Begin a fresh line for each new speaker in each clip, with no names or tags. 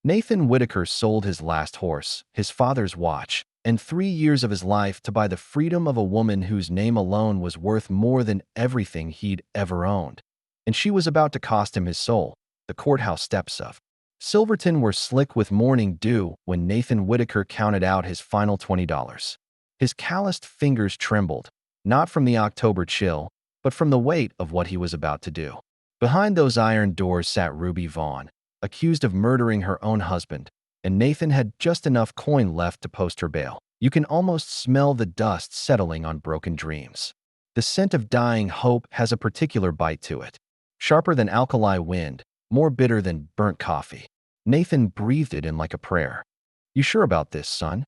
Nathan Whitaker sold his last horse, his father's watch, and 3 years of his life to buy the freedom of a woman whose name alone was worth more than everything he'd ever owned. And she was about to cost him his soul. The courthouse steps of Silverton were slick with morning dew when Nathan Whitaker counted out his final $20. His calloused fingers trembled, not from the October chill, but from the weight of what he was about to do. Behind those iron doors sat Ruby Vaughn, accused of murdering her own husband, and Nathan had just enough coin left to post her bail. You can almost smell the dust settling on broken dreams. The scent of dying hope has a particular bite to it, sharper than alkali wind, more bitter than burnt coffee. Nathan breathed it in like a prayer. "You sure about this, son?"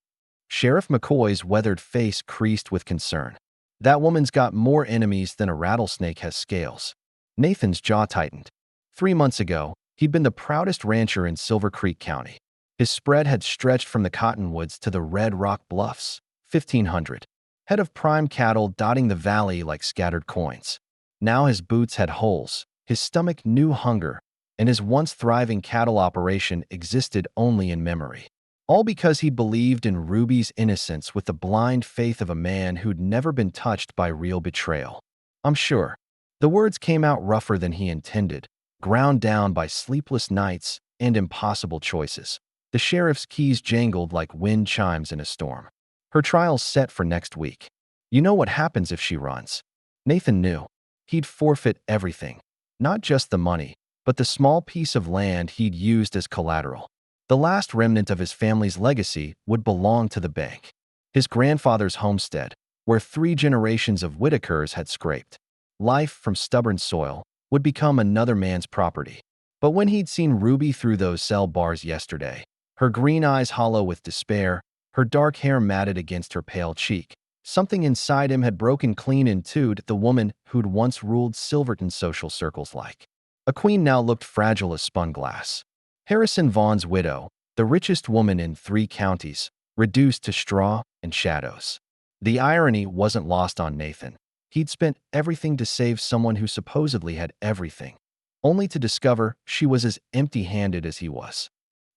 Sheriff McCoy's weathered face creased with concern. "That woman's got more enemies than a rattlesnake has scales." Nathan's jaw tightened. 3 months ago, he'd been the proudest rancher in Silver Creek County. His spread had stretched from the cottonwoods to the Red Rock Bluffs, 1,500 head of prime cattle dotting the valley like scattered coins. Now his boots had holes, his stomach knew hunger, and his once thriving cattle operation existed only in memory. All because he believed in Ruby's innocence with the blind faith of a man who'd never been touched by real betrayal. "I'm sure." The words came out rougher than he intended, ground down by sleepless nights and impossible choices. The sheriff's keys jangled like wind chimes in a storm. "Her trial's set for next week. You know what happens if she runs." Nathan knew. He'd forfeit everything. Not just the money, but the small piece of land he'd used as collateral. The last remnant of his family's legacy would belong to the bank. His grandfather's homestead, where 3 generations of Whitakers had scraped life from stubborn soil, would become another man's property. But when he'd seen Ruby through those cell bars yesterday, her green eyes hollow with despair, her dark hair matted against her pale cheek, something inside him had broken clean in two to the woman who'd once ruled Silverton's social circles like a queen now looked fragile as spun glass. Harrison Vaughn's widow, the richest woman in 3 counties, reduced to straw and shadows. The irony wasn't lost on Nathan. He'd spent everything to save someone who supposedly had everything, only to discover she was as empty-handed as he was.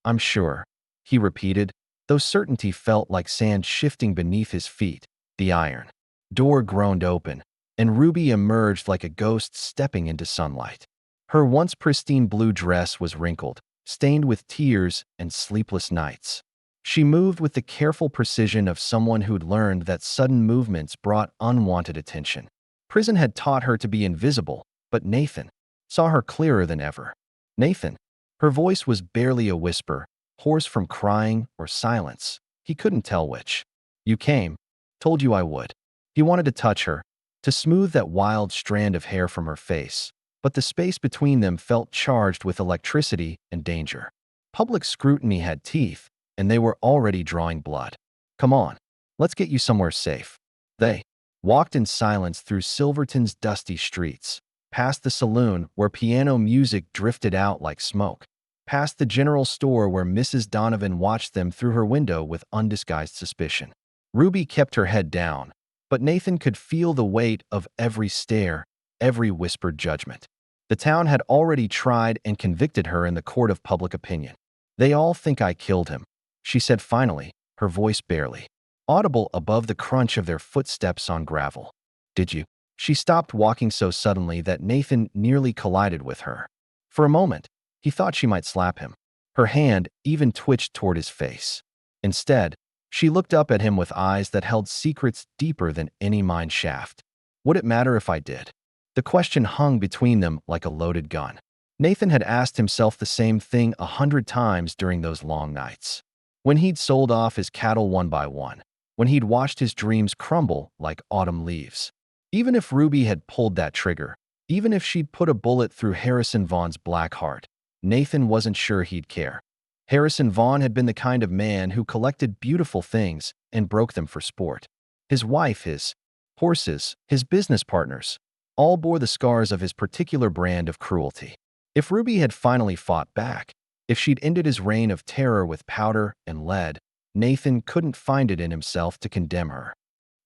"I'm sure," he repeated, though certainty felt like sand shifting beneath his feet. The iron door groaned open, and Ruby emerged like a ghost stepping into sunlight. Her once pristine blue dress was wrinkled, stained with tears and sleepless nights. She moved with the careful precision of someone who'd learned that sudden movements brought unwanted attention. Prison had taught her to be invisible, but Nathan saw her clearer than ever. "Nathan." Her voice was barely a whisper, hoarse from crying or silence. He couldn't tell which. "You came. Told you I would." He wanted to touch her, to smooth that wild strand of hair from her face, but the space between them felt charged with electricity and danger. Public scrutiny had teeth, and they were already drawing blood. "Come on, let's get you somewhere safe." They walked in silence through Silverton's dusty streets, past the saloon where piano music drifted out like smoke, past the general store where Mrs. Donovan watched them through her window with undisguised suspicion. Ruby kept her head down, but Nathan could feel the weight of every stare, every whispered judgment. The town had already tried and convicted her in the court of public opinion. "They all think I killed him," she said finally, her voice barely audible above the crunch of their footsteps on gravel. "Did you?" She stopped walking so suddenly that Nathan nearly collided with her. For a moment, he thought she might slap him. Her hand even twitched toward his face. Instead, she looked up at him with eyes that held secrets deeper than any mine shaft. "Would it matter if I did?" The question hung between them like a loaded gun. Nathan had asked himself the same thing 100 times during those long nights. When he'd sold off his cattle one by one, when he'd watched his dreams crumble like autumn leaves. Even if Ruby had pulled that trigger, even if she'd put a bullet through Harrison Vaughn's black heart, Nathan wasn't sure he'd care. Harrison Vaughn had been the kind of man who collected beautiful things and broke them for sport. His wife, his horses, his business partners, all bore the scars of his particular brand of cruelty. If Ruby had finally fought back, if she'd ended his reign of terror with powder and lead, Nathan couldn't find it in himself to condemn her.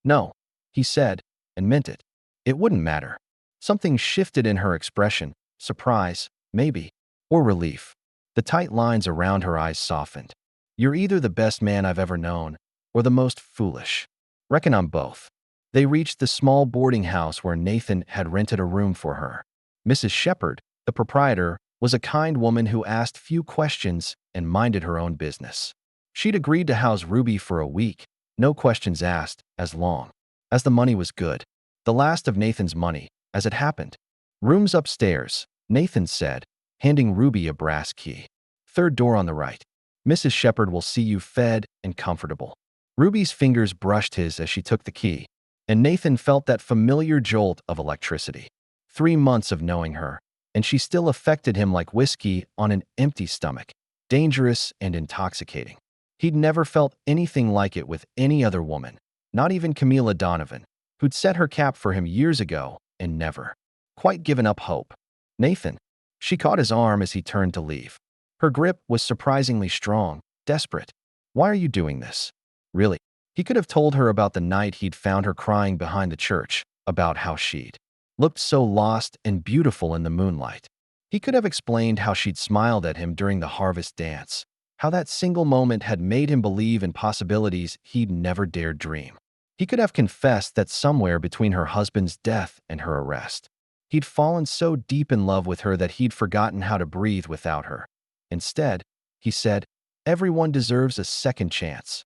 "No," he said, and meant it. It wouldn't matter. Something shifted in her expression, surprise, maybe, or relief. The tight lines around her eyes softened. You're either the best man I've ever known or the most foolish. Reckon I'm both. They reached the small boarding house where Nathan had rented a room for her. Mrs. Shepherd, the proprietor, was a kind woman who asked few questions and minded her own business. She'd agreed to house Ruby for a week, no questions asked, as long as the money was good. The last of Nathan's money, as it happened. Rooms upstairs, Nathan said, handing Ruby a brass key. Third door on the right. Mrs. Shepherd will see you fed and comfortable. Ruby's fingers brushed his as she took the key, and Nathan felt that familiar jolt of electricity. 3 months of knowing her, and she still affected him like whiskey on an empty stomach, dangerous and intoxicating. He'd never felt anything like it with any other woman, not even Camila Donovan, who'd set her cap for him years ago and never quite given up hope. Nathan. She caught his arm as he turned to leave. Her grip was surprisingly strong, desperate. Why are you doing this? Really? He could have told her about the night he'd found her crying behind the church, about how she'd looked so lost and beautiful in the moonlight. He could have explained how she'd smiled at him during the harvest dance, how that single moment had made him believe in possibilities he'd never dared dream. He could have confessed that somewhere between her husband's death and her arrest, he'd fallen so deep in love with her that he'd forgotten how to breathe without her. Instead, he said, everyone deserves a second chance.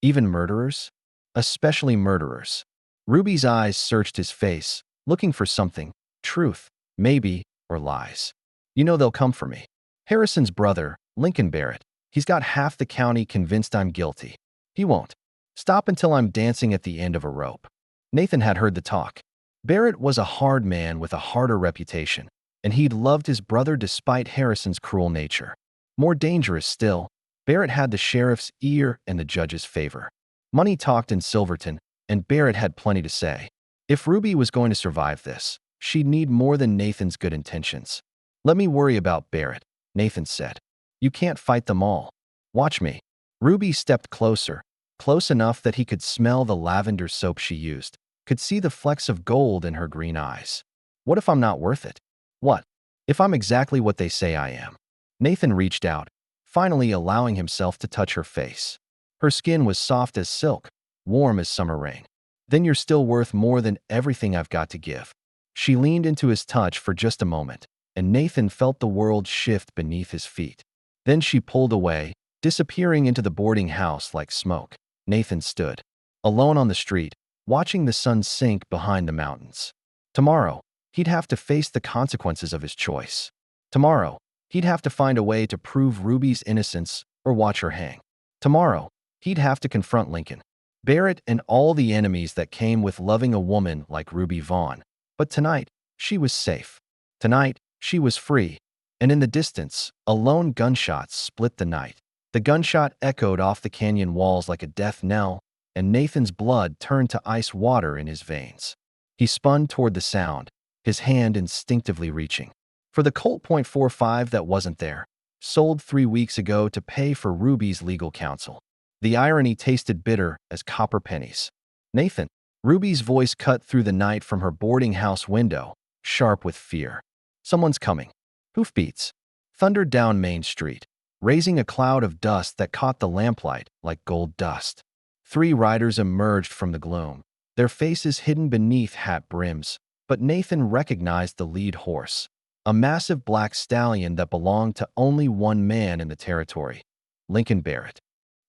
Even murderers? Especially murderers. Ruby's eyes searched his face, looking for something, truth, maybe, or lies. You know they'll come for me. Harrison's brother, Lincoln Barrett, he's got half the county convinced I'm guilty. He won't stop until I'm dancing at the end of a rope. Nathan had heard the talk. Barrett was a hard man with a harder reputation, and he'd loved his brother despite Harrison's cruel nature. More dangerous still, Barrett had the sheriff's ear and the judge's favor. Money talked in Silverton, and Barrett had plenty to say. If Ruby was going to survive this, she'd need more than Nathan's good intentions. Let me worry about Barrett, Nathan said. You can't fight them all. Watch me. Ruby stepped closer, close enough that he could smell the lavender soap she used, could see the flecks of gold in her green eyes. What if I'm not worth it? What if I'm exactly what they say I am? Nathan reached out, finally allowing himself to touch her face. Her skin was soft as silk, warm as summer rain. Then you're still worth more than everything I've got to give. She leaned into his touch for just a moment, and Nathan felt the world shift beneath his feet. Then she pulled away, disappearing into the boarding house like smoke. Nathan stood, alone on the street, watching the sun sink behind the mountains. Tomorrow, he'd have to face the consequences of his choice. Tomorrow, he'd have to find a way to prove Ruby's innocence or watch her hang. Tomorrow, he'd have to confront Lincoln, Barrett, and all the enemies that came with loving a woman like Ruby Vaughn. But tonight, she was safe. Tonight, she was free. And in the distance, a lone gunshot split the night. The gunshot echoed off the canyon walls like a death knell, and Nathan's blood turned to ice water in his veins. He spun toward the sound, his hand instinctively reaching for the Colt .45 that wasn't there, sold 3 weeks ago to pay for Ruby's legal counsel. The irony tasted bitter as copper pennies. Nathan. Ruby's voice cut through the night from her boarding house window, sharp with fear. Someone's coming. Hoofbeats thundered down Main Street, raising a cloud of dust that caught the lamplight like gold dust. 3 riders emerged from the gloom, their faces hidden beneath hat brims, but Nathan recognized the lead horse, a massive black stallion that belonged to only one man in the territory, Lincoln Barrett.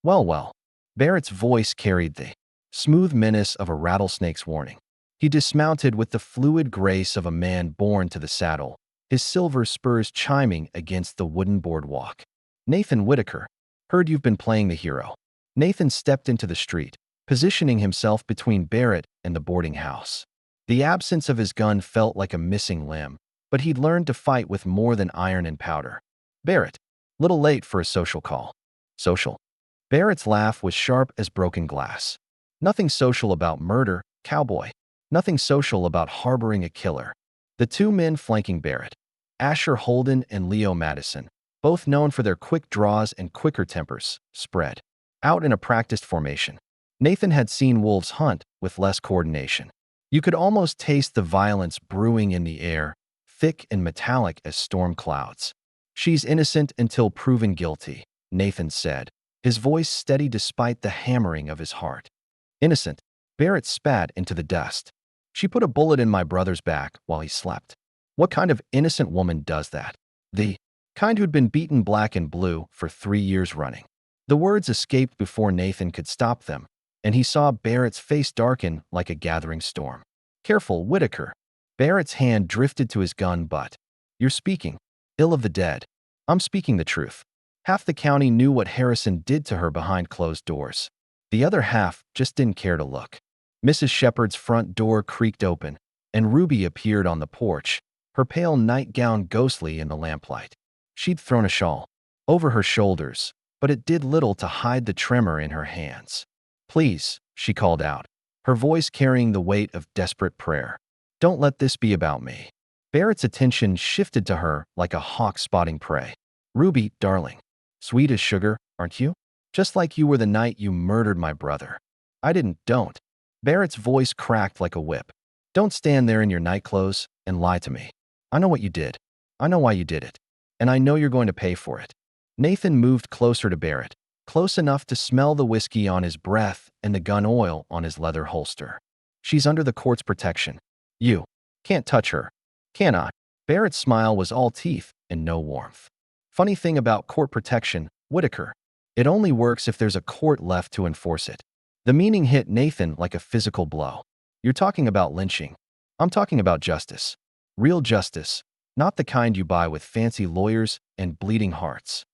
Well, Barrett's voice carried the smooth menace of a rattlesnake's warning. He dismounted with the fluid grace of a man born to the saddle, his silver spurs chiming against the wooden boardwalk. Nathan Whitaker. Heard you've been playing the hero. Nathan stepped into the street, positioning himself between Barrett and the boarding house. The absence of his gun felt like a missing limb, but he'd learned to fight with more than iron and powder. Barrett. Little late for a social call. Social? Barrett's laugh was sharp as broken glass. Nothing social about murder, cowboy. Nothing social about harboring a killer. The 2 men flanking Barrett, Asher Holden and Leo Madison, both known for their quick draws and quicker tempers, spread out in a practiced formation. Nathan had seen wolves hunt with less coordination. You could almost taste the violence brewing in the air, thick and metallic as storm clouds. She's innocent until proven guilty, Nathan said, his voice steady despite the hammering of his heart. Innocent. Barrett spat into the dust. She put a bullet in my brother's back while he slept. What kind of innocent woman does that? The kind who'd been beaten black and blue for 3 years running. The words escaped before Nathan could stop them, and he saw Barrett's face darken like a gathering storm. Careful, Whitaker. Barrett's hand drifted to his gun butt. You're speaking ill of the dead. I'm speaking the truth. Half the county knew what Harrison did to her behind closed doors. The other half just didn't care to look. Mrs. Shepherd's front door creaked open, and Ruby appeared on the porch, her pale nightgown ghostly in the lamplight. She'd thrown a shawl over her shoulders, but it did little to hide the tremor in her hands. Please, she called out, her voice carrying the weight of desperate prayer. Don't let this be about me. Barrett's attention shifted to her like a hawk spotting prey. Ruby, darling, sweet as sugar, aren't you? Just like you were the night you murdered my brother. Don't. Barrett's voice cracked like a whip. Don't stand there in your nightclothes and lie to me. I know what you did. I know why you did it. And I know you're going to pay for it. Nathan moved closer to Barrett, close enough to smell the whiskey on his breath and the gun oil on his leather holster. She's under the court's protection. You can't touch her, can I? Barrett's smile was all teeth and no warmth. Funny thing about court protection, Whitaker. It only works if there's a court left to enforce it. The meaning hit Nathan like a physical blow. You're talking about lynching. I'm talking about justice. Real justice, not the kind you buy with fancy lawyers and bleeding hearts.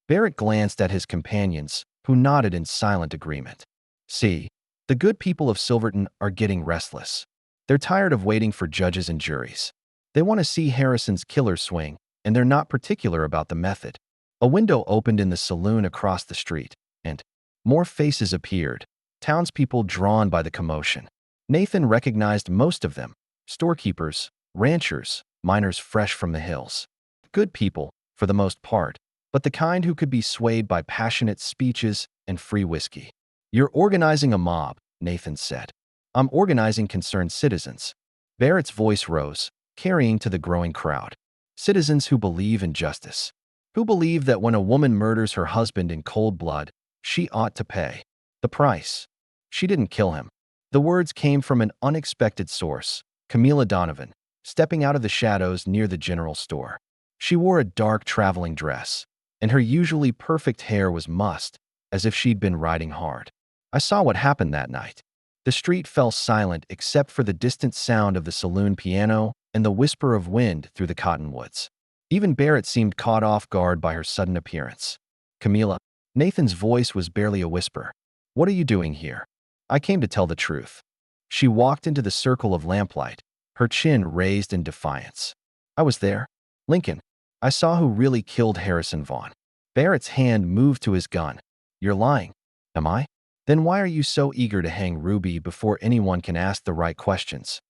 Barrett glanced at his companions, who nodded in silent agreement. See, the good people of Silverton are getting restless. They're tired of waiting for judges and juries. They want to see Harrison's killer swing, and they're not particular about the method. A window opened in the saloon across the street, and more faces appeared, townspeople drawn by the commotion. Nathan recognized most of them, storekeepers, ranchers, miners fresh from the hills. Good people, for the most part, but the kind who could be swayed by passionate speeches and free whiskey. You're organizing a mob, Nathan said. I'm organizing concerned citizens. Barrett's voice rose, carrying to the growing crowd. Citizens who believe in justice. Who believe that when a woman murders her husband in cold blood, she ought to pay the price. She didn't kill him. The words came from an unexpected source, Camilla Donovan, stepping out of the shadows near the general store. She wore a dark traveling dress, and her usually perfect hair was mussed, as if she'd been riding hard. I saw what happened that night. The street fell silent except for the distant sound of the saloon piano and the whisper of wind through the cottonwoods. Even Barrett seemed caught off guard by her sudden appearance. Camilla, Nathan's voice was barely a whisper. What are you doing here? I came to tell the truth. She walked into the circle of lamplight, her chin raised in defiance. I was there. Lincoln. I saw who really killed Harrison Vaughn. Barrett's hand moved to his gun. You're lying. Am I? Then why are you so eager to hang Ruby before anyone can ask the right questions?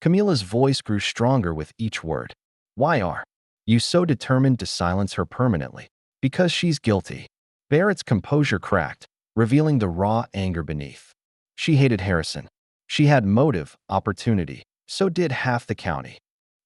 Camilla's voice grew stronger with each word. Why are you so determined to silence her permanently? Because she's guilty. Barrett's composure cracked, revealing the raw anger beneath. She hated Harrison. She had motive, opportunity. So did half the county.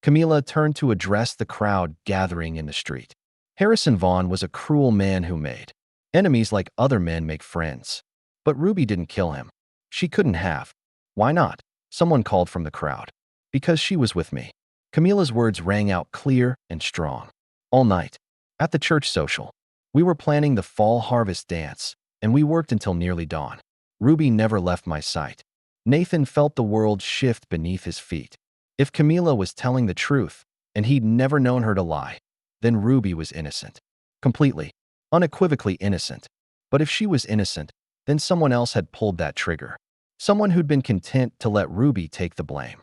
Camilla turned to address the crowd gathering in the street. Harrison Vaughn was a cruel man who made enemies like other men make friends. But Ruby didn't kill him. She couldn't have. Why not? Someone called from the crowd. Because she was with me. Camilla's words rang out clear and strong. All night. At the church social. We were planning the fall harvest dance, and we worked until nearly dawn. Ruby never left my sight. Nathan felt the world shift beneath his feet. If Camilla was telling the truth, and he'd never known her to lie, then Ruby was innocent. Completely, unequivocally innocent. But if she was innocent, then someone else had pulled that trigger. Someone who'd been content to let Ruby take the blame.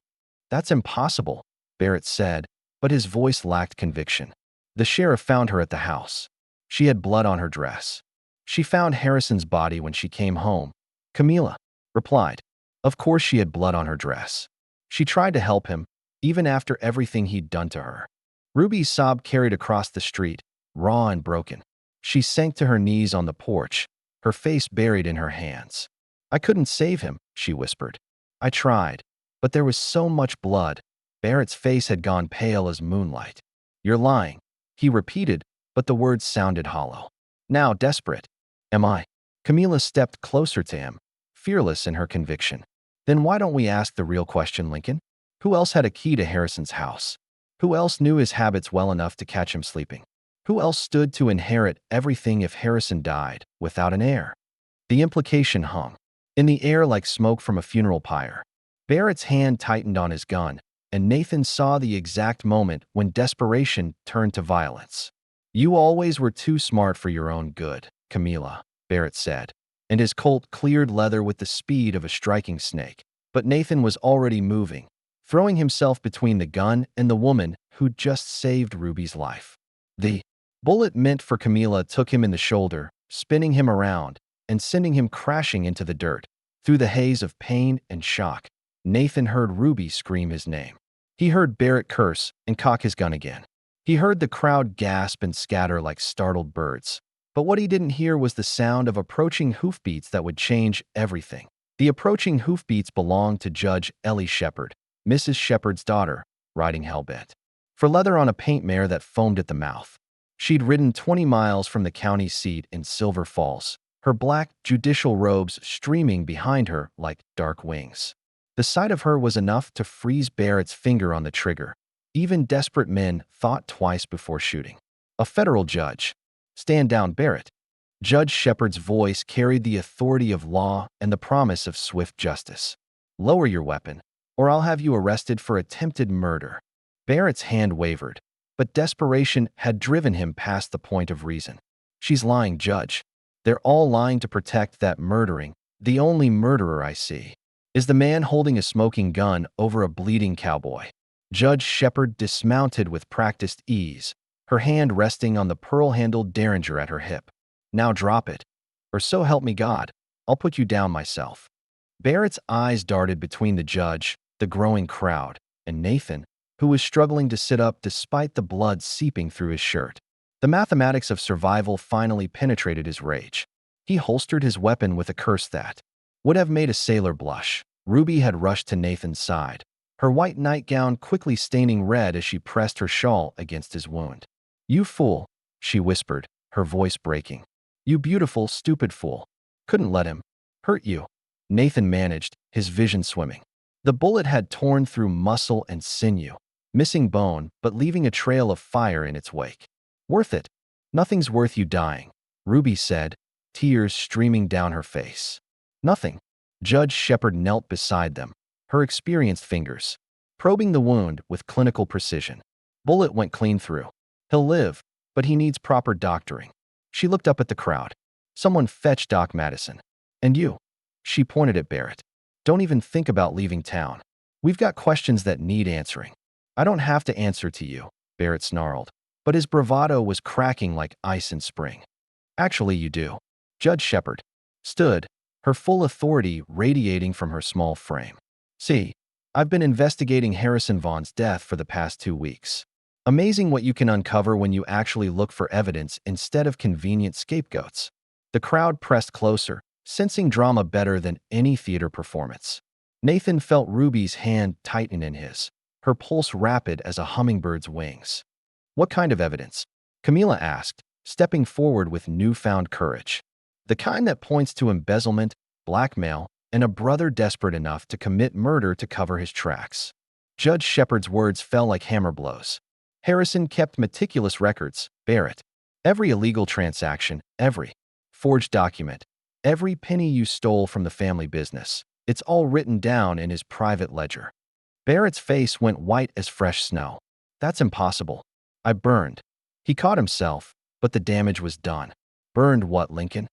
That's impossible, Barrett said, but his voice lacked conviction. The sheriff found her at the house. She had blood on her dress. She found Harrison's body when she came home. Camilla replied. Of course she had blood on her dress. She tried to help him, even after everything he'd done to her. Ruby's sob carried across the street, raw and broken. She sank to her knees on the porch, her face buried in her hands. I couldn't save him, she whispered. I tried, but there was so much blood. Barrett's face had gone pale as moonlight. You're lying, he repeated, but the words sounded hollow. Now desperate. Am I? Camila stepped closer to him, fearless in her conviction. Then why don't we ask the real question, Lincoln? Who else had a key to Harrison's house? Who else knew his habits well enough to catch him sleeping? Who else stood to inherit everything if Harrison died without an heir? The implication hung in the air like smoke from a funeral pyre. Barrett's hand tightened on his gun, and Nathan saw the exact moment when desperation turned to violence. You always were too smart for your own good, Camila, Barrett said, and his Colt cleared leather with the speed of a striking snake. But Nathan was already moving, throwing himself between the gun and the woman who'd just saved Ruby's life. The bullet meant for Camila took him in the shoulder, spinning him around and sending him crashing into the dirt. Through the haze of pain and shock, Nathan heard Ruby scream his name. He heard Barrett curse and cock his gun again. He heard the crowd gasp and scatter like startled birds. But what he didn't hear was the sound of approaching hoofbeats that would change everything. The approaching hoofbeats belonged to Judge Ellie Shepherd, Mrs. Shepherd's daughter, riding hellbent for leather on a paint mare that foamed at the mouth. She'd ridden 20 miles from the county seat in Silver Falls, her black judicial robes streaming behind her like dark wings. The sight of her was enough to freeze Barrett's finger on the trigger. Even desperate men thought twice before shooting. A federal judge. Stand down, Barrett. Judge Shepherd's voice carried the authority of law and the promise of swift justice. Lower your weapon, or I'll have you arrested for attempted murder. Barrett's hand wavered, but desperation had driven him past the point of reason. She's lying, Judge. They're all lying to protect that murdering. The only murderer I see is the man holding a smoking gun over a bleeding cowboy. Judge Shepherd dismounted with practiced ease, her hand resting on the pearl-handled derringer at her hip. Now drop it, or so help me God, I'll put you down myself. Barrett's eyes darted between the judge, the growing crowd, and Nathan, who was struggling to sit up despite the blood seeping through his shirt. The mathematics of survival finally penetrated his rage. He holstered his weapon with a curse that would have made a sailor blush. Ruby had rushed to Nathan's side, her white nightgown quickly staining red as she pressed her shawl against his wound. You fool, she whispered, her voice breaking. You beautiful, stupid fool. Couldn't let him hurt you. Nathan managed, his vision swimming. The bullet had torn through muscle and sinew, missing bone but leaving a trail of fire in its wake. Worth it. Nothing's worth you dying, Ruby said, tears streaming down her face. Nothing. Judge Shepherd knelt beside them, her experienced fingers probing the wound with clinical precision. Bullet went clean through. He'll live, but he needs proper doctoring. She looked up at the crowd. Someone fetch Doc Madison. And you. She pointed at Barrett. Don't even think about leaving town. We've got questions that need answering. I don't have to answer to you, Barrett snarled, but his bravado was cracking like ice in spring. Actually, you do. Judge Shepherd stood, her full authority radiating from her small frame. See, I've been investigating Harrison Vaughn's death for the past 2 weeks. Amazing what you can uncover when you actually look for evidence instead of convenient scapegoats. The crowd pressed closer, sensing drama better than any theater performance. Nathan felt Ruby's hand tighten in his, her pulse rapid as a hummingbird's wings. What kind of evidence? Camila asked, stepping forward with newfound courage. The kind that points to embezzlement, blackmail, and a brother desperate enough to commit murder to cover his tracks. Judge Shepherd's words fell like hammer blows. Harrison kept meticulous records, Barrett. Every illegal transaction, every forged document, every penny you stole from the family business, it's all written down in his private ledger. Barrett's face went white as fresh snow. That's impossible. I burned. He caught himself, but the damage was done. Burned what, Lincoln?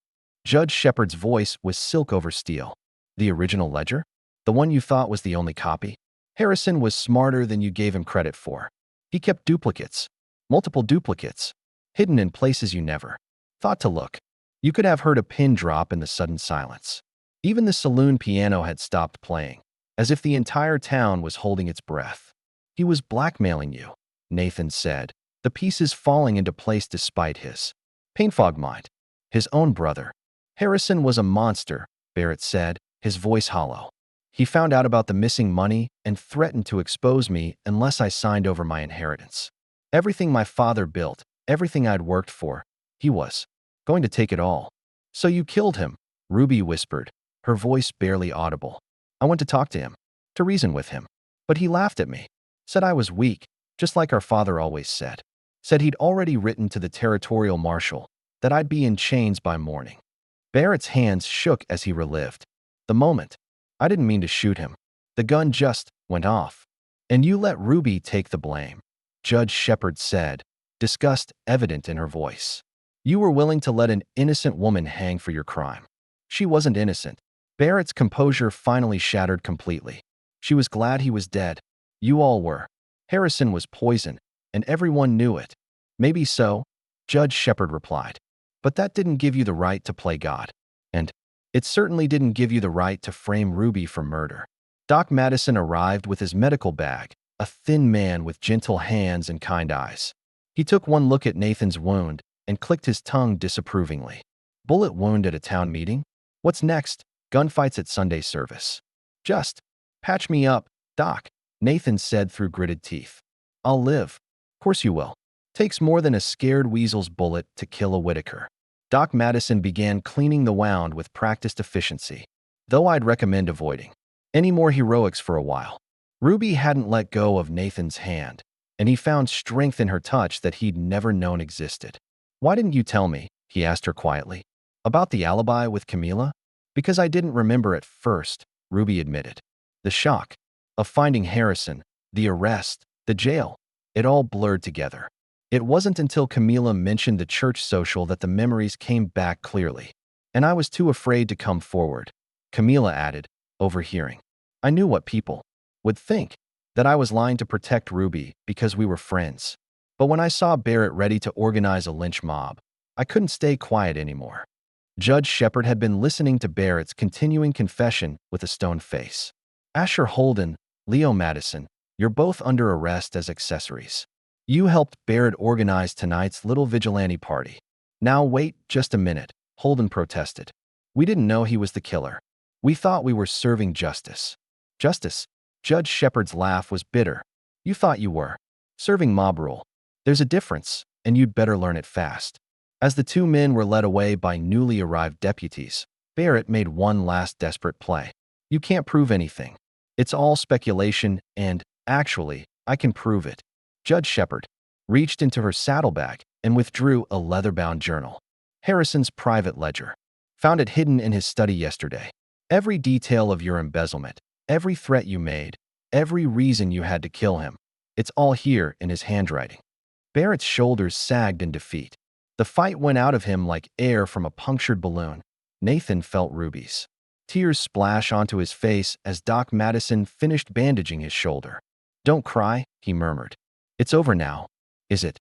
Judge Shepherd's voice was silk over steel. The original ledger? The one you thought was the only copy? Harrison was smarter than you gave him credit for. He kept duplicates, multiple duplicates, hidden in places you never thought to look. You could have heard a pin drop in the sudden silence. Even the saloon piano had stopped playing, as if the entire town was holding its breath. He was blackmailing you, Nathan said, the pieces falling into place despite his pain-fogged mind. His own brother. Harrison was a monster, Barrett said, his voice hollow. He found out about the missing money and threatened to expose me unless I signed over my inheritance. Everything my father built, everything I'd worked for. He was going to take it all. So you killed him, Ruby whispered, her voice barely audible. I went to talk to him, to reason with him. But he laughed at me, said I was weak, just like our father always said. Said he'd already written to the territorial marshal that I'd be in chains by morning. Barrett's hands shook as he relived the moment. I didn't mean to shoot him. The gun just went off. And you let Ruby take the blame, Judge Shepard said, disgust evident in her voice. You were willing to let an innocent woman hang for your crime. She wasn't innocent. Barrett's composure finally shattered completely. She was glad he was dead. You all were. Harrison was poison, and everyone knew it. Maybe so, Judge Shepard replied. But that didn't give you the right to play God. And it certainly didn't give you the right to frame Ruby for murder. Doc Madison arrived with his medical bag, a thin man with gentle hands and kind eyes. He took one look at Nathan's wound and clicked his tongue disapprovingly. Bullet wound at a town meeting? What's next? Gunfights at Sunday service. Just patch me up, Doc, Nathan said through gritted teeth. I'll live. Course you will. Takes more than a scared weasel's bullet to kill a Whitaker. Doc Madison began cleaning the wound with practiced efficiency, though I'd recommend avoiding any more heroics for a while. Ruby hadn't let go of Nathan's hand, and he found strength in her touch that he'd never known existed. Why didn't you tell me, he asked her quietly, about the alibi with Camila? Because I didn't remember at first, Ruby admitted. The shock of finding Harrison, the arrest, the jail, it all blurred together. It wasn't until Camila mentioned the church social that the memories came back clearly. And I was too afraid to come forward, Camila added, overhearing. I knew what people would think, that I was lying to protect Ruby because we were friends. But when I saw Barrett ready to organize a lynch mob, I couldn't stay quiet anymore. Judge Shepard had been listening to Barrett's continuing confession with a stone face. Asher Holden, Leo Madison, you're both under arrest as accessories. You helped Barrett organize tonight's little vigilante party. Now wait just a minute, Holden protested. We didn't know he was the killer. We thought we were serving justice. Justice? Judge Shepard's laugh was bitter. You thought you were serving mob rule. There's a difference, and you'd better learn it fast. As the two men were led away by newly arrived deputies, Barrett made one last desperate play. You can't prove anything. It's all speculation and, actually, I can prove it. Judge Shepard reached into her saddlebag and withdrew a leather-bound journal. Harrison's private ledger. Found it hidden in his study yesterday. Every detail of your embezzlement, every threat you made, every reason you had to kill him. It's all here in his handwriting. Barrett's shoulders sagged in defeat. The fight went out of him like air from a punctured balloon. Nathan felt Ruby's tears splash onto his face as Doc Madison finished bandaging his shoulder. Don't cry, he murmured. It's over now, is it?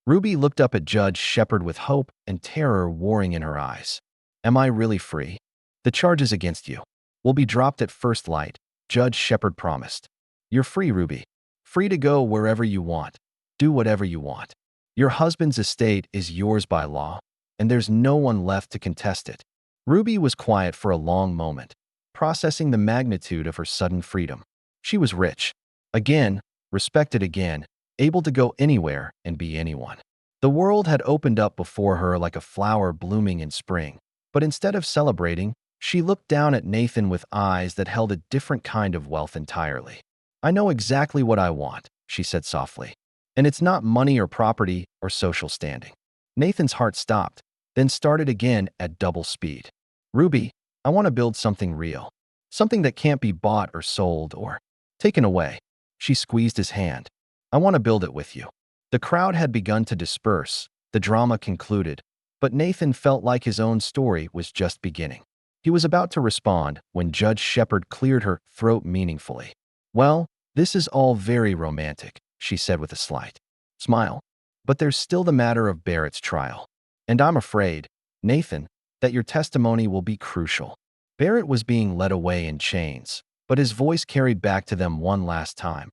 Ruby looked up at Judge Shepard with hope and terror warring in her eyes. Am I really free? The charges against you will be dropped at first light, Judge Shepard promised. You're free, Ruby. Free to go wherever you want. Do whatever you want. Your husband's estate is yours by law, and there's no one left to contest it. Ruby was quiet for a long moment, processing the magnitude of her sudden freedom. She was rich. Again, respected again, able to go anywhere and be anyone. The world had opened up before her like a flower blooming in spring, but instead of celebrating, she looked down at Nathan with eyes that held a different kind of wealth entirely. I know exactly what I want, she said softly. And it's not money or property or social standing. Nathan's heart stopped, then started again at double speed. Ruby, I want to build something real. Something that can't be bought or sold or taken away. She squeezed his hand. I want to build it with you. The crowd had begun to disperse. The drama concluded, but Nathan felt like his own story was just beginning. He was about to respond when Judge Shepard cleared her throat meaningfully. Well, this is all very romantic, she said with a slight smile. But there's still the matter of Barrett's trial. And I'm afraid, Nathan, that your testimony will be crucial. Barrett was being led away in chains, but his voice carried back to them one last time.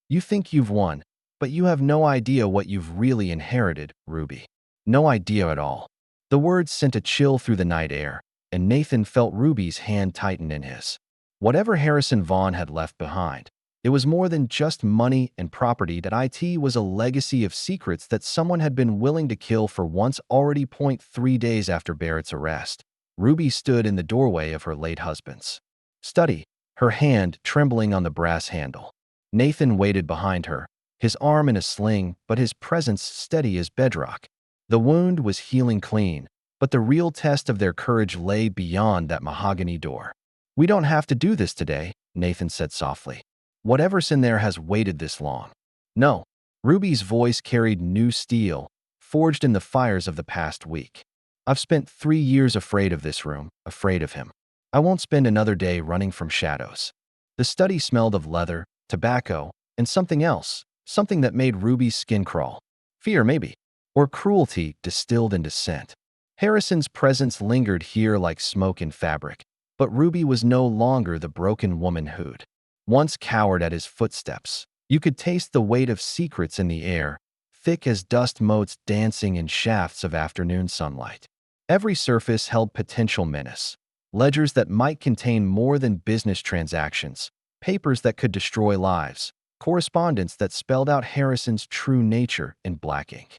You think you've won, but you have no idea what you've really inherited, Ruby. No idea at all. The words sent a chill through the night air, and Nathan felt Ruby's hand tighten in his. Whatever Harrison Vaughn had left behind, It was more than just money and property. That it was a legacy of secrets that someone had been willing to kill for once already. 3 days after Barrett's arrest, Ruby stood in the doorway of her late husband's study, her hand trembling on the brass handle. Nathan waited behind her, his arm in a sling, but his presence steady as bedrock. The wound was healing clean, but the real test of their courage lay beyond that mahogany door. "We don't have to do this today," Nathan said softly. "Whatever's in there has waited this long." "No." Ruby's voice carried new steel, forged in the fires of the past week. "I've spent 3 years afraid of this room, afraid of him. I won't spend another day running from shadows." The study smelled of leather, tobacco, and something else, something that made Ruby's skin crawl. Fear, maybe, or cruelty distilled into scent. Harrison's presence lingered here like smoke in fabric, but Ruby was no longer the broken woman who'd once cowered at his footsteps. You could taste the weight of secrets in the air, thick as dust motes dancing in shafts of afternoon sunlight. Every surface held potential menace, ledgers that might contain more than business transactions, papers that could destroy lives, correspondence that spelled out Harrison's true nature in black ink.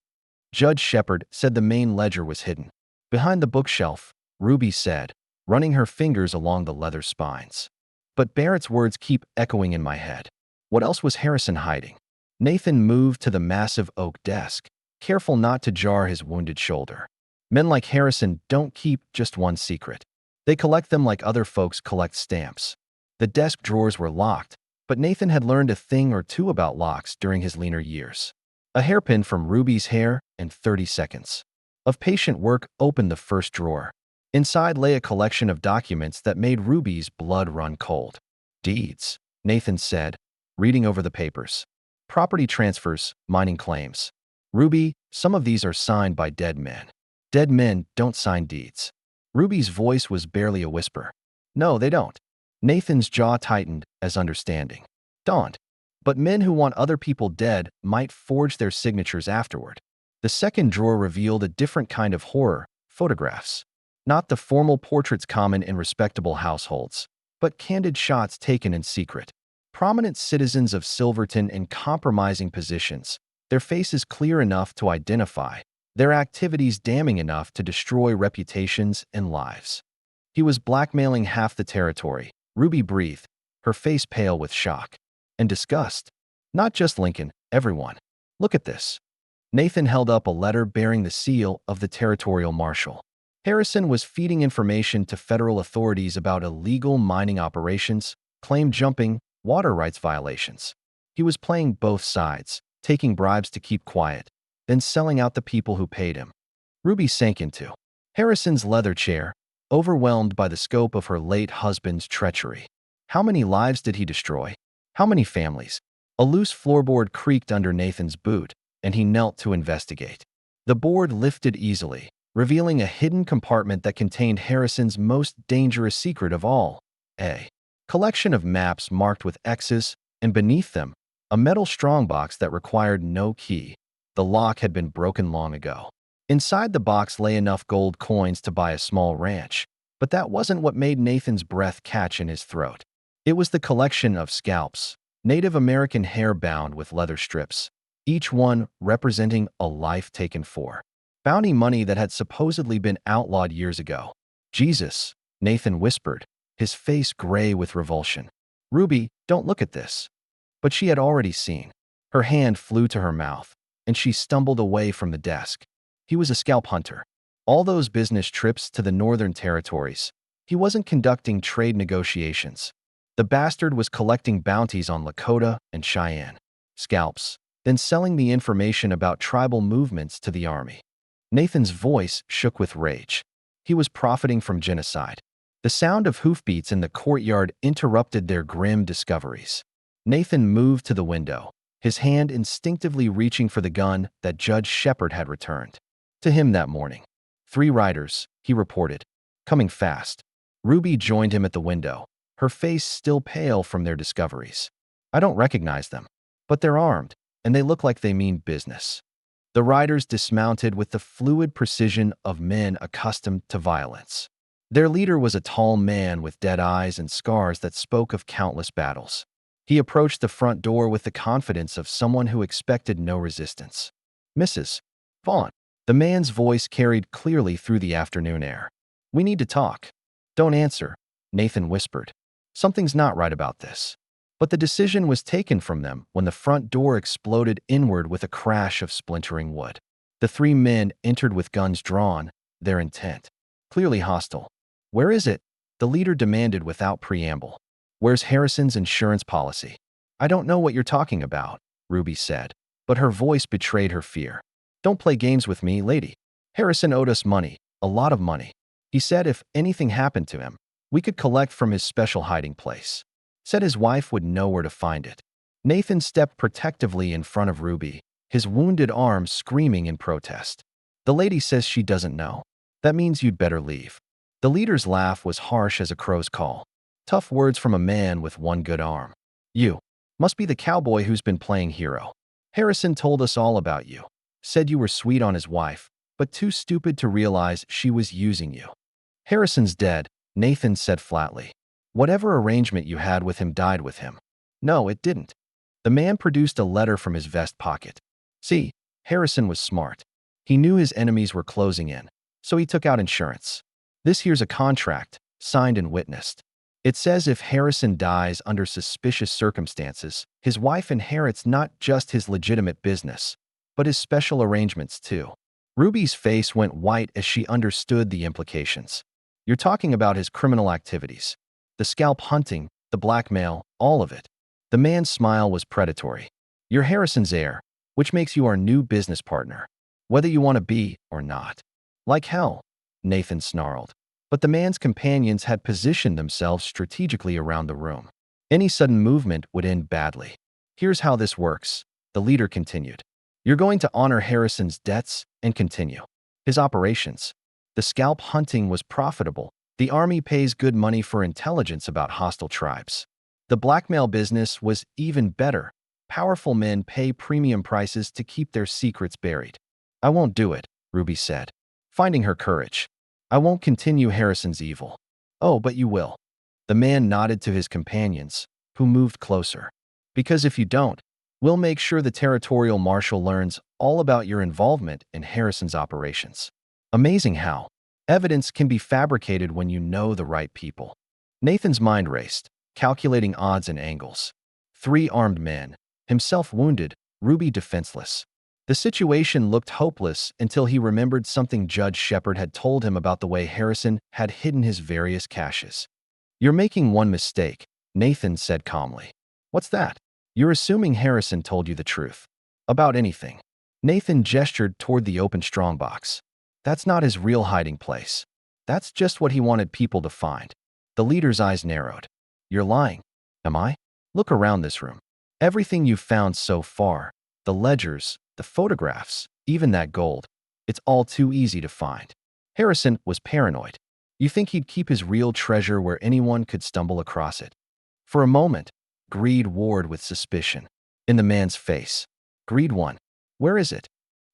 Judge Shepard said the main ledger was hidden behind the bookshelf, Ruby said, running her fingers along the leather spines. But Barrett's words keep echoing in my head. What else was Harrison hiding? Nathan moved to the massive oak desk, careful not to jar his wounded shoulder. Men like Harrison don't keep just one secret. They collect them like other folks collect stamps. The desk drawers were locked, but Nathan had learned a thing or two about locks during his leaner years. A hairpin from Ruby's hair and 30 seconds of patient work opened the first drawer. Inside lay a collection of documents that made Ruby's blood run cold. "Deeds," Nathan said, reading over the papers. "Property transfers, mining claims. Ruby, some of these are signed by dead men. Dead men don't sign deeds." Ruby's voice was barely a whisper. "No, they don't." Nathan's jaw tightened as understanding dawned. But men who want other people dead might forge their signatures afterward. The second drawer revealed a different kind of horror: photographs. Not the formal portraits common in respectable households, but candid shots taken in secret. Prominent citizens of Silverton in compromising positions, their faces clear enough to identify, their activities damning enough to destroy reputations and lives. He was blackmailing half the territory, Ruby breathed, her face pale with shock and disgust. "Not just Lincoln, everyone. Look at this." Nathan held up a letter bearing the seal of the territorial marshal. Harrison was feeding information to federal authorities about illegal mining operations, claim jumping, water rights violations. He was playing both sides, taking bribes to keep quiet, then selling out the people who paid him. Ruby sank into Harrison's leather chair, overwhelmed by the scope of her late husband's treachery. How many lives did he destroy? How many families? A loose floorboard creaked under Nathan's boot, and he knelt to investigate. The board lifted easily, revealing a hidden compartment that contained Harrison's most dangerous secret of all: a collection of maps marked with X's, and beneath them, a metal strongbox that required no key. The lock had been broken long ago. Inside the box lay enough gold coins to buy a small ranch, but that wasn't what made Nathan's breath catch in his throat. It was the collection of scalps, Native American hair bound with leather strips, each one representing a life taken for bounty money that had supposedly been outlawed years ago. "Jesus," Nathan whispered, his face gray with revulsion. "Ruby, don't look at this." But she had already seen. Her hand flew to her mouth, and she stumbled away from the desk. He was a scalp hunter. All those business trips to the Northern Territories, he wasn't conducting trade negotiations. The bastard was collecting bounties on Lakota and Cheyenne scalps, then selling the information about tribal movements to the army. Nathan's voice shook with rage. He was profiting from genocide. The sound of hoofbeats in the courtyard interrupted their grim discoveries. Nathan moved to the window, his hand instinctively reaching for the gun that Judge Shepard had returned to him that morning. 3 riders, he reported, coming fast. Ruby joined him at the window, her face still pale from their discoveries. "I don't recognize them, but they're armed, and they look like they mean business." The riders dismounted with the fluid precision of men accustomed to violence. Their leader was a tall man with dead eyes and scars that spoke of countless battles. He approached the front door with the confidence of someone who expected no resistance. "Mrs. Vaughn." The man's voice carried clearly through the afternoon air. "We need to talk." "Don't answer," Nathan whispered. "Something's not right about this." But the decision was taken from them when the front door exploded inward with a crash of splintering wood. The three men entered with guns drawn, their intent clearly hostile. "Where is it?" the leader demanded without preamble. "Where's Harrison's insurance policy?" "I don't know what you're talking about," Ruby said, but her voice betrayed her fear. "Don't play games with me, lady. Harrison owed us money, a lot of money. He said if anything happened to him, we could collect from his special hiding place. Said his wife would know where to find it." Nathan stepped protectively in front of Ruby, his wounded arm screaming in protest. "The lady says she doesn't know. That means you'd better leave." The leader's laugh was harsh as a crow's call. Tough words from a man with one good arm. "You must be the cowboy who's been playing hero. Harrison told us all about you. Said you were sweet on his wife, but too stupid to realize she was using you." "Harrison's dead," Nathan said flatly. "Whatever arrangement you had with him died with him." "No, it didn't." The man produced a letter from his vest pocket. "See, Harrison was smart. He knew his enemies were closing in, so he took out insurance. This here's a contract, signed and witnessed. It says if Harrison dies under suspicious circumstances, his wife inherits not just his legitimate business, but his special arrangements too." Ruby's face went white as she understood the implications. "You're talking about his criminal activities. The scalp hunting, the blackmail, all of it." The man's smile was predatory. "You're Harrison's heir, which makes you our new business partner, whether you want to be or not." "Like hell," Nathan snarled. But the man's companions had positioned themselves strategically around the room. Any sudden movement would end badly. "Here's how this works," the leader continued. "You're going to honor Harrison's debts and continue his operations. The scalp hunting was profitable. The army pays good money for intelligence about hostile tribes. The blackmail business was even better. Powerful men pay premium prices to keep their secrets buried." "I won't do it," Ruby said, finding her courage. "I won't continue Harrison's evil." "Oh, but you will." The man nodded to his companions, who moved closer. "Because if you don't, we'll make sure the territorial marshal learns all about your involvement in Harrison's operations." Amazing how evidence can be fabricated when you know the right people. Nathan's mind raced, calculating odds and angles. 3 armed men, himself wounded, Ruby defenseless. The situation looked hopeless until he remembered something Judge Shepard had told him about the way Harrison had hidden his various caches. "You're making one mistake," Nathan said calmly. "What's that?" "You're assuming Harrison told you the truth. About anything." Nathan gestured toward the open strongbox. "That's not his real hiding place. That's just what he wanted people to find." The leader's eyes narrowed. "You're lying." "Am I?" "Look around this room. Everything you've found so far, the ledgers, the photographs, even that gold, it's all too easy to find." Harrison was paranoid. "You think he'd keep his real treasure where anyone could stumble across it?" For a moment, greed warred with suspicion in the man's face. "Greed won. Where is it?"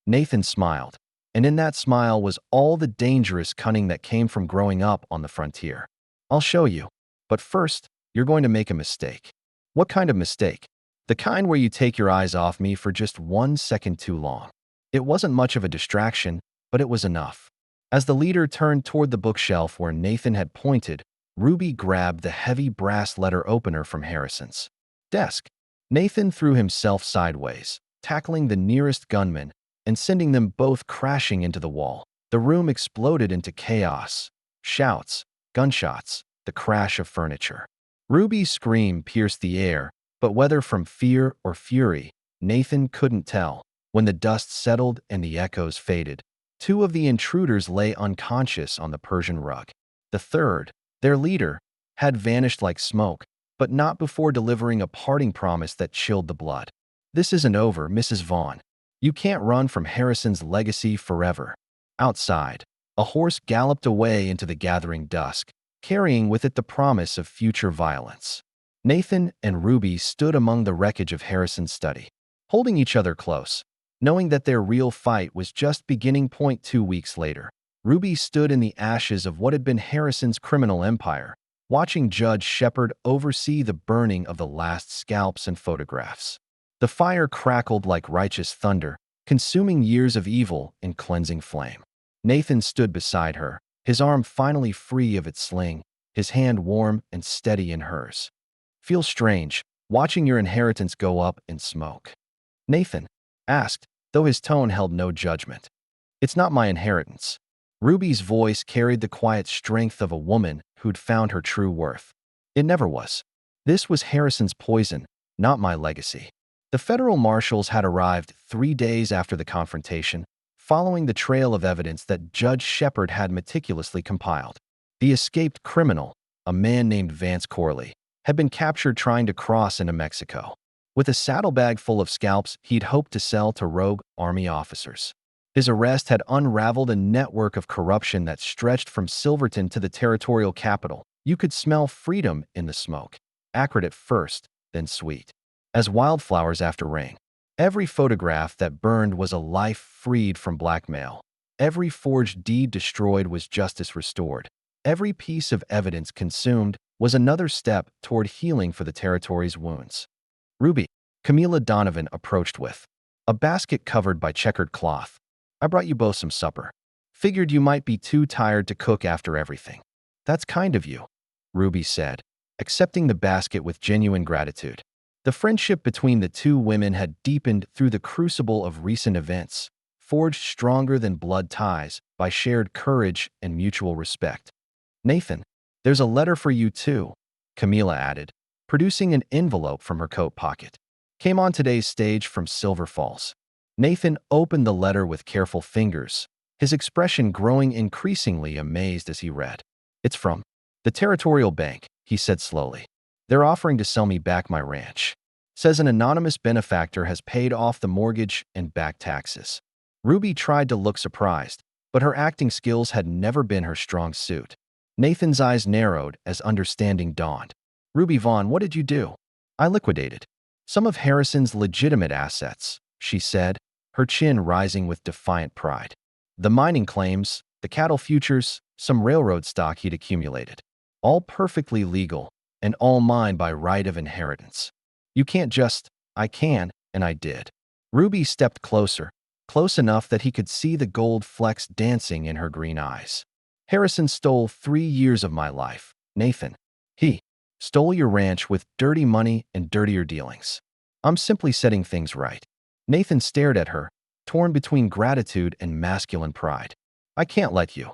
Nathan smiled, and in that smile was all the dangerous cunning that came from growing up on the frontier. "I'll show you. But first, you're going to make a mistake." "What kind of mistake?" "The kind where you take your eyes off me for just 1 second too long." It wasn't much of a distraction, but it was enough. As the leader turned toward the bookshelf where Nathan had pointed, Ruby grabbed the heavy brass letter opener from Harrison's desk. Nathan threw himself sideways, tackling the nearest gunman and sending them both crashing into the wall. The room exploded into chaos. Shouts, gunshots, the crash of furniture. Ruby's scream pierced the air, but whether from fear or fury, Nathan couldn't tell. When the dust settled and the echoes faded, 2 of the intruders lay unconscious on the Persian rug. The third, their leader, had vanished like smoke, but not before delivering a parting promise that chilled the blood. "This isn't over, Mrs. Vaughn. You can't run from Harrison's legacy forever." Outside, a horse galloped away into the gathering dusk, carrying with it the promise of future violence. Nathan and Ruby stood among the wreckage of Harrison's study, holding each other close, knowing that their real fight was just beginning. 2 weeks later, Ruby stood in the ashes of what had been Harrison's criminal empire, watching Judge Shepard oversee the burning of the last scalps and photographs. The fire crackled like righteous thunder, consuming years of evil in cleansing flame. Nathan stood beside her, his arm finally free of its sling, his hand warm and steady in hers. "Feels strange, watching your inheritance go up in smoke?" Nathan asked, though his tone held no judgment. "It's not my inheritance." Ruby's voice carried the quiet strength of a woman who'd found her true worth. "It never was. This was Harrison's poison, not my legacy." The federal marshals had arrived 3 days after the confrontation, following the trail of evidence that Judge Shepard had meticulously compiled. The escaped criminal, a man named Vance Corley, had been captured trying to cross into Mexico. With a saddlebag full of scalps he'd hoped to sell to rogue Army officers. His arrest had unraveled a network of corruption that stretched from Silverton to the territorial capital. You could smell freedom in the smoke, acrid at first, then sweet, as wildflowers after rain. Every photograph that burned was a life freed from blackmail. Every forged deed destroyed was justice restored. Every piece of evidence consumed was another step toward healing for the territory's wounds. "Ruby," Camila Donovan approached with a basket covered by checkered cloth. "I brought you both some supper. Figured you might be too tired to cook after everything." "That's kind of you," Ruby said, accepting the basket with genuine gratitude. The friendship between the two women had deepened through the crucible of recent events, forged stronger than blood ties by shared courage and mutual respect. "Nathan, there's a letter for you too," Camila added, producing an envelope from her coat pocket. "Came on today's stage from Silver Falls." Nathan opened the letter with careful fingers, his expression growing increasingly amazed as he read. "It's from the Territorial Bank," he said slowly. "They're offering to sell me back my ranch. Says an anonymous benefactor has paid off the mortgage and back taxes." Ruby tried to look surprised, but her acting skills had never been her strong suit. Nathan's eyes narrowed as understanding dawned. "Ruby Vaughn, what did you do?" "I liquidated some of Harrison's legitimate assets," she said, her chin rising with defiant pride. "The mining claims, the cattle futures, some railroad stock he'd accumulated. All perfectly legal, and all mine by right of inheritance. You can't just—" "I can, and I did." Ruby stepped closer, close enough that he could see the gold flecks dancing in her green eyes. "Harrison stole 3 years of my life, Nathan. He stole your ranch with dirty money and dirtier dealings. I'm simply setting things right." Nathan stared at her, torn between gratitude and masculine pride. "I can't let you.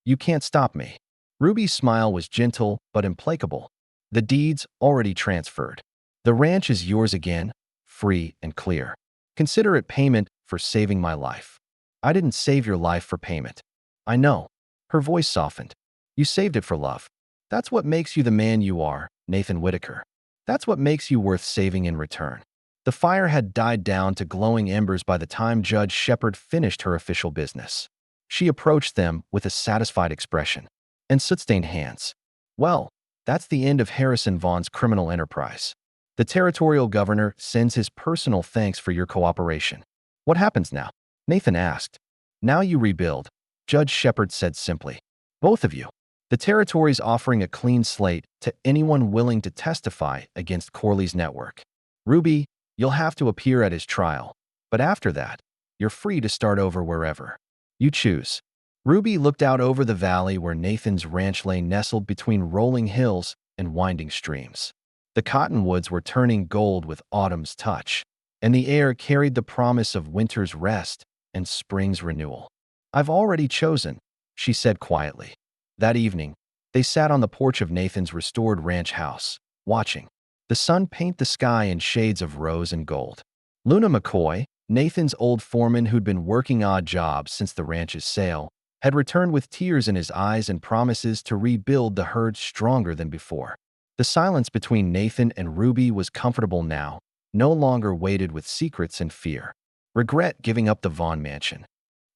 You can't stop me." Ruby's smile was gentle but implacable. "The deed's already transferred. The ranch is yours again, free and clear. Consider it payment for saving my life." "I didn't save your life for payment." "I know." Her voice softened. "You saved it for love. That's what makes you the man you are, Nathan Whitaker. That's what makes you worth saving in return." The fire had died down to glowing embers by the time Judge Shepard finished her official business. She approached them with a satisfied expression and soot-stained hands. "Well, that's the end of Harrison Vaughn's criminal enterprise. The territorial governor sends his personal thanks for your cooperation." "What happens now?" Nathan asked. "Now you rebuild," Judge Shepard said simply. "Both of you. The territory's offering a clean slate to anyone willing to testify against Corley's network. Ruby, you'll have to appear at his trial, but after that, you're free to start over wherever you choose." Ruby looked out over the valley where Nathan's ranch lay nestled between rolling hills and winding streams. The cottonwoods were turning gold with autumn's touch, and the air carried the promise of winter's rest and spring's renewal. "I've already chosen," she said quietly. That evening, they sat on the porch of Nathan's restored ranch house, watching the sun paint the sky in shades of rose and gold. Luna McCoy, Nathan's old foreman who'd been working odd jobs since the ranch's sale, had returned with tears in his eyes and promises to rebuild the herd stronger than before. The silence between Nathan and Ruby was comfortable now, no longer weighted with secrets and fear. "Regret giving up the Vaughn mansion?"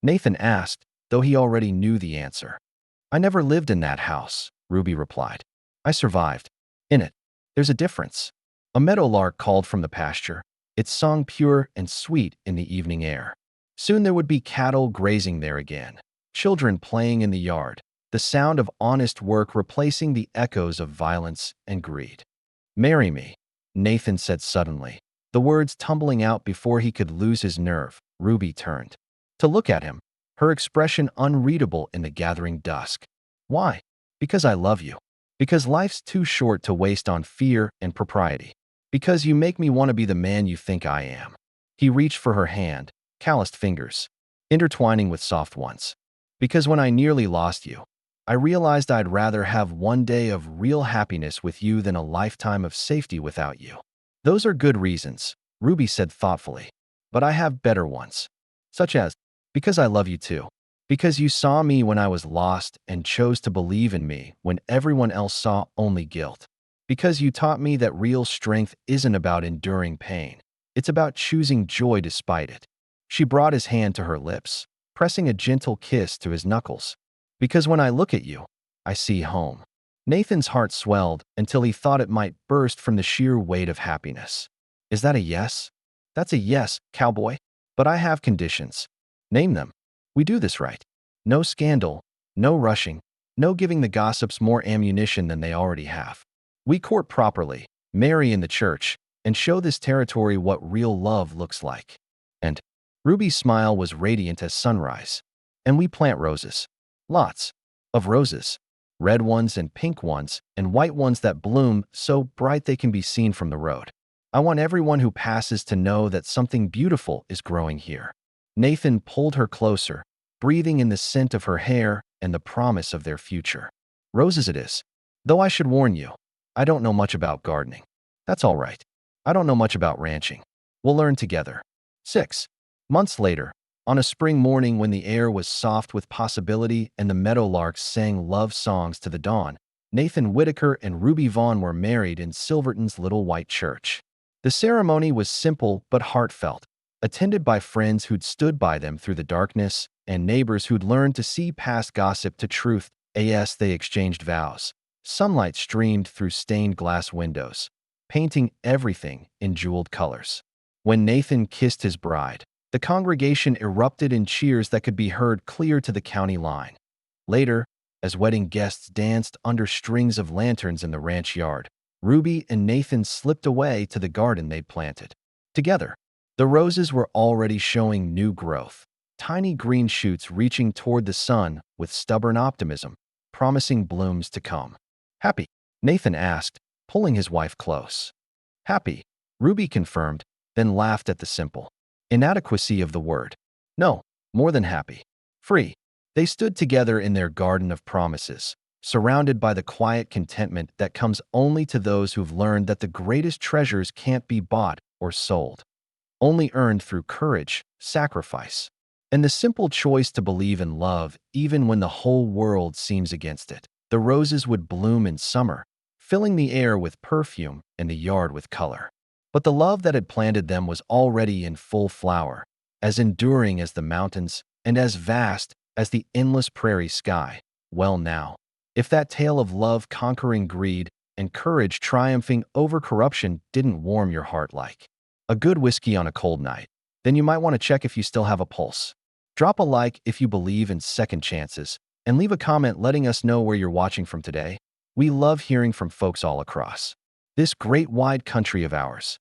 Nathan asked, though he already knew the answer. "I never lived in that house," Ruby replied. "I survived in it. There's a difference." A meadowlark called from the pasture, its song pure and sweet in the evening air. Soon there would be cattle grazing there again, children playing in the yard, the sound of honest work replacing the echoes of violence and greed. "Marry me," Nathan said suddenly. The words tumbling out before he could lose his nerve. Ruby turned to look at him, her expression unreadable in the gathering dusk. "Why?" "Because I love you. Because life's too short to waste on fear and propriety. Because you make me want to be the man you think I am." He reached for her hand, calloused fingers, intertwining with soft ones. "Because when I nearly lost you, I realized I'd rather have one day of real happiness with you than a lifetime of safety without you." "Those are good reasons," Ruby said thoughtfully. "But I have better ones. Such as, because I love you too. Because you saw me when I was lost and chose to believe in me when everyone else saw only guilt. Because you taught me that real strength isn't about enduring pain. It's about choosing joy despite it." She brought his hand to her lips, pressing a gentle kiss to his knuckles. "Because when I look at you, I see home." Nathan's heart swelled until he thought it might burst from the sheer weight of happiness. "Is that a yes?" "That's a yes, cowboy. But I have conditions." "Name them." "We do this right. No scandal, no rushing, no giving the gossips more ammunition than they already have. We court properly, marry in the church, and show this territory what real love looks like." And Ruby's smile was radiant as sunrise. "And we plant roses. Lots of roses. Red ones and pink ones and white ones that bloom so bright they can be seen from the road. I want everyone who passes to know that something beautiful is growing here." Nathan pulled her closer, breathing in the scent of her hair and the promise of their future. "Roses it is. Though I should warn you, I don't know much about gardening." "That's all right. I don't know much about ranching. We'll learn together." 6 months later, on a spring morning when the air was soft with possibility and the meadowlarks sang love songs to the dawn, Nathan Whitaker and Ruby Vaughn were married in Silverton's little white church. The ceremony was simple but heartfelt, attended by friends who'd stood by them through the darkness and neighbors who'd learned to see past gossip to truth. As they exchanged vows, sunlight streamed through stained glass windows, painting everything in jeweled colors. When Nathan kissed his bride, the congregation erupted in cheers that could be heard clear to the county line. Later, as wedding guests danced under strings of lanterns in the ranch yard, Ruby and Nathan slipped away to the garden they'd planted. Together, the roses were already showing new growth, tiny green shoots reaching toward the sun with stubborn optimism, promising blooms to come. "Happy?" Nathan asked, pulling his wife close. "Happy," Ruby confirmed, then laughed at the simple inadequacy of the word. "No, more than happy. Free." They stood together in their garden of promises, surrounded by the quiet contentment that comes only to those who've learned that the greatest treasures can't be bought or sold, only earned through courage, sacrifice, and the simple choice to believe in love even when the whole world seems against it. The roses would bloom in summer, filling the air with perfume and the yard with color. But the love that had planted them was already in full flower, as enduring as the mountains and as vast as the endless prairie sky. Well now, if that tale of love conquering greed and courage triumphing over corruption didn't warm your heart like a good whiskey on a cold night, then you might want to check if you still have a pulse. Drop a like if you believe in second chances, and leave a comment letting us know where you're watching from today. We love hearing from folks all across this great wide country of ours.